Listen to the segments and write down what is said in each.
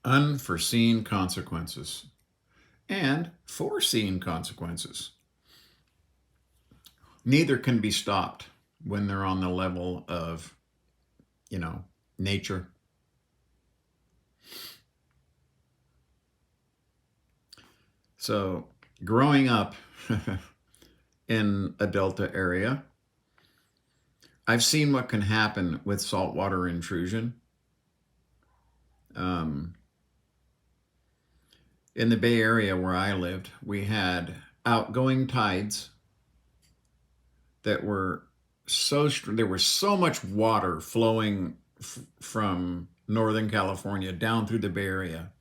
Unforeseen consequences and foreseen consequences. Neither can be stopped when they're on the level of, you know, nature. So, growing up in a Delta area, I've seen what can happen with saltwater intrusion. Um, in the Bay Area where I lived, we had outgoing tides that were there was so much water flowing from Northern California down through the Bay Area,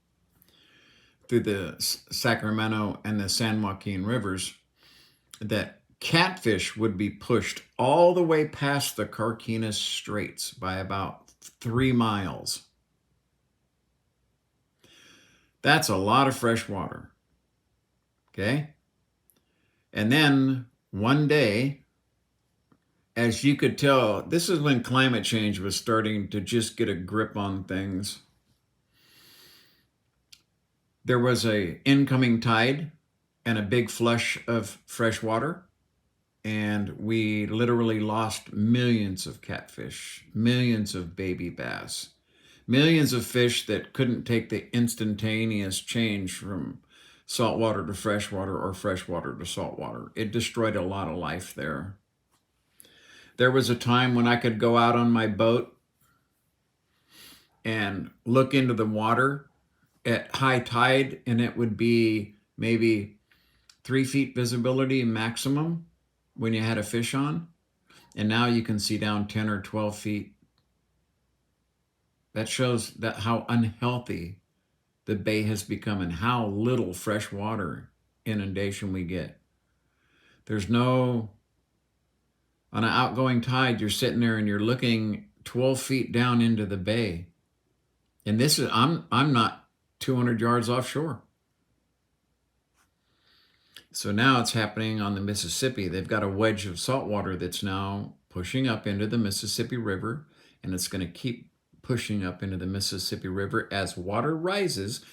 through the Sacramento and the San Joaquin rivers, that catfish would be pushed all the way past the Carquinez Straits by about 3 miles. That's a lot of fresh water. Okay? And then one day, as you could tell, this is when climate change was starting to just get a grip on things. There was a incoming tide and a big flush of fresh water, and we literally lost millions of catfish, millions of baby bass, millions of fish that couldn't take the instantaneous change from saltwater to freshwater or freshwater to saltwater. It destroyed a lot of life there. There was a time when I could go out on my boat and look into the water at high tide, and it would be maybe 3 feet visibility maximum when you had a fish on. And now you can see down 10 or 12 feet. That shows that how unhealthy the bay has become and how little freshwater inundation we get. There's no, on an outgoing tide, you're sitting there and you're looking 12 feet down into the bay. And this is, I'm not 200 yards offshore. So now it's happening on the Mississippi. They've got a wedge of saltwater that's now pushing up into the Mississippi River, and it's going to keep pushing up into the Mississippi River as water rises.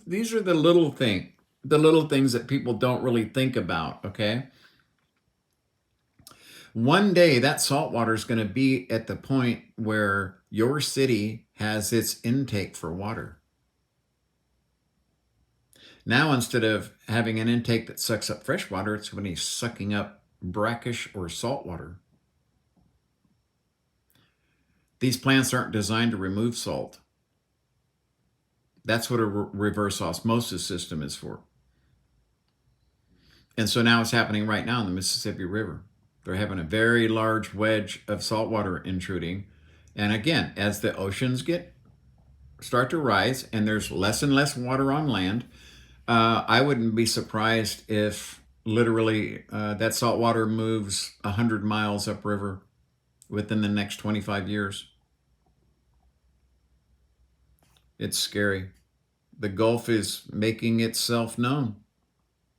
These are the little things that people don't really think about, okay? One day that saltwater is going to be at the point where your city has its intake for water. Now, instead of having an intake that sucks up fresh water, it's going to be sucking up brackish or salt water. These plants aren't designed to remove salt. That's what a reverse osmosis system is for. And so now it's happening right now in the Mississippi River. They're having a very large wedge of saltwater intruding. And again, as the oceans start to rise and there's less and less water on land, I wouldn't be surprised if literally that salt water moves 100 miles upriver within the next 25 years. It's scary. The Gulf is making itself known,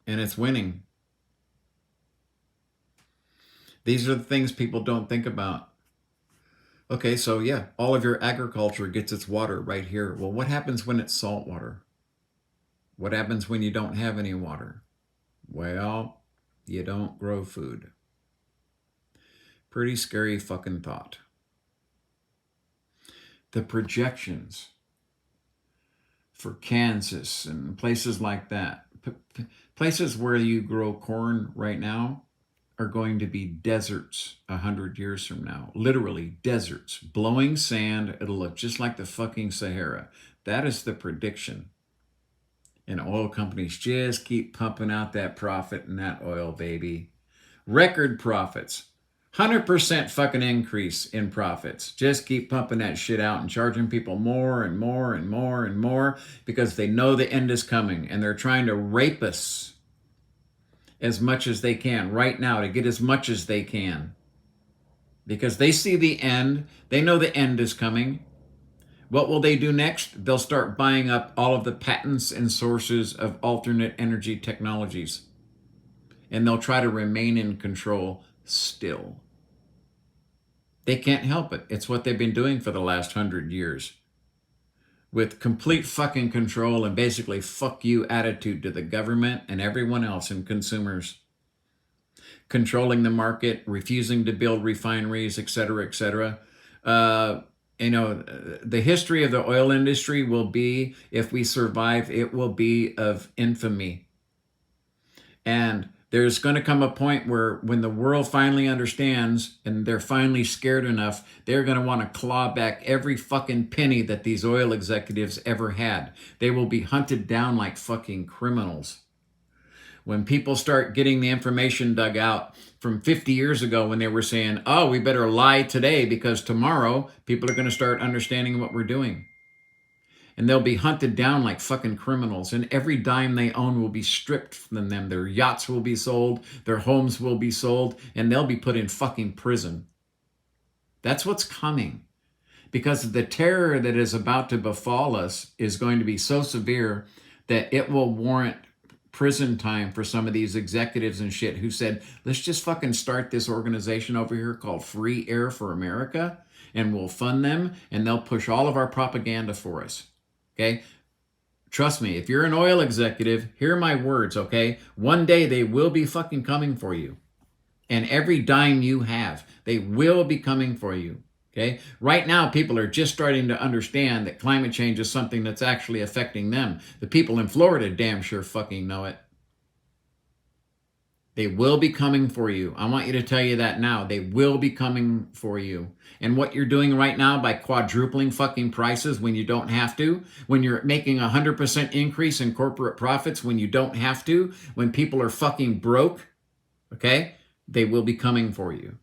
and it's winning. These are the things people don't think about. Okay, so yeah, all of your agriculture gets its water right here. Well, what happens when it's salt water? What happens when you don't have any water? Well, you don't grow food. Pretty scary fucking thought. The projections for Kansas and places like that, places where you grow corn right now, are going to be deserts 100 years from now. Literally deserts, blowing sand. It'll look just like the fucking Sahara. That is the prediction. And oil companies just keep pumping out that profit and that oil, baby. Record profits. 100% fucking increase in profits. Just keep pumping that shit out and charging people more and more and more and more because they know the end is coming and they're trying to rape us as much as they can right now to get as much as they can. Because they see the end. They know the end is coming. What will they do next? They'll start buying up all of the patents and sources of alternate energy technologies. And they'll try to remain in control still. They can't help it. It's what they've been doing for the last 100 years. with complete fucking control and basically fuck you attitude to the government and everyone else and consumers, controlling the market, refusing to build refineries, et cetera, et cetera. The history of the oil industry will be, if we survive, it will be of infamy. And there's going to come a point where when the world finally understands and they're finally scared enough, they're going to want to claw back every fucking penny that these oil executives ever had. They will be hunted down like fucking criminals. When people start getting the information dug out from 50 years ago when they were saying, oh, we better lie today because tomorrow people are going to start understanding what we're doing. And they'll be hunted down like fucking criminals. And every dime they own will be stripped from them. Their yachts will be sold. Their homes will be sold. And they'll be put in fucking prison. That's what's coming. Because the terror that is about to befall us is going to be so severe that it will warrant prison time for some of these executives and shit who said, let's just fucking start this organization over here called Free Air for America, and we'll fund them, and they'll push all of our propaganda for us. Okay? Trust me, if you're an oil executive, hear my words, okay? One day they will be fucking coming for you. And every dime you have, they will be coming for you. Okay? Right now, people are just starting to understand that climate change is something that's actually affecting them. The people in Florida damn sure fucking know it. They will be coming for you. I want you to tell you that now. They will be coming for you. And what you're doing right now by quadrupling fucking prices when you don't have to, when you're making 100% increase in corporate profits when you don't have to, when people are fucking broke, okay? They will be coming for you.